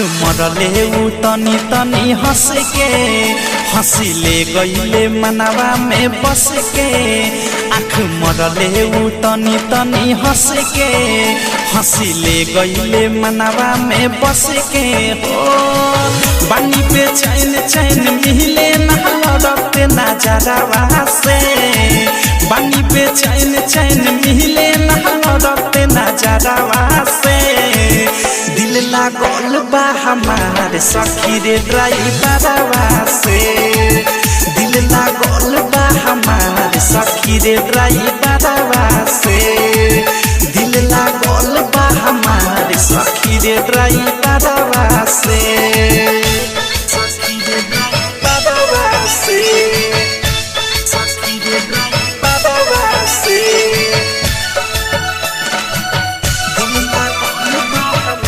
मरले उ तनी तनी हंस के हंसिले गईले मनवा में बस के आँख मरले उ तनी तनी हंस के हंसिले गईले मनवा में बस के हो बानी पे चैन चैन मिले ना लड़ते नजरवा से बानी पे चैन चैन मिले ना लड़ते नजरवा से दिल लागल बा हमार सखी रे ड्राइवरवा से दिल लागल बा हमार सखी रे ड्राइवरवा से दिल लागल बा हमार सखी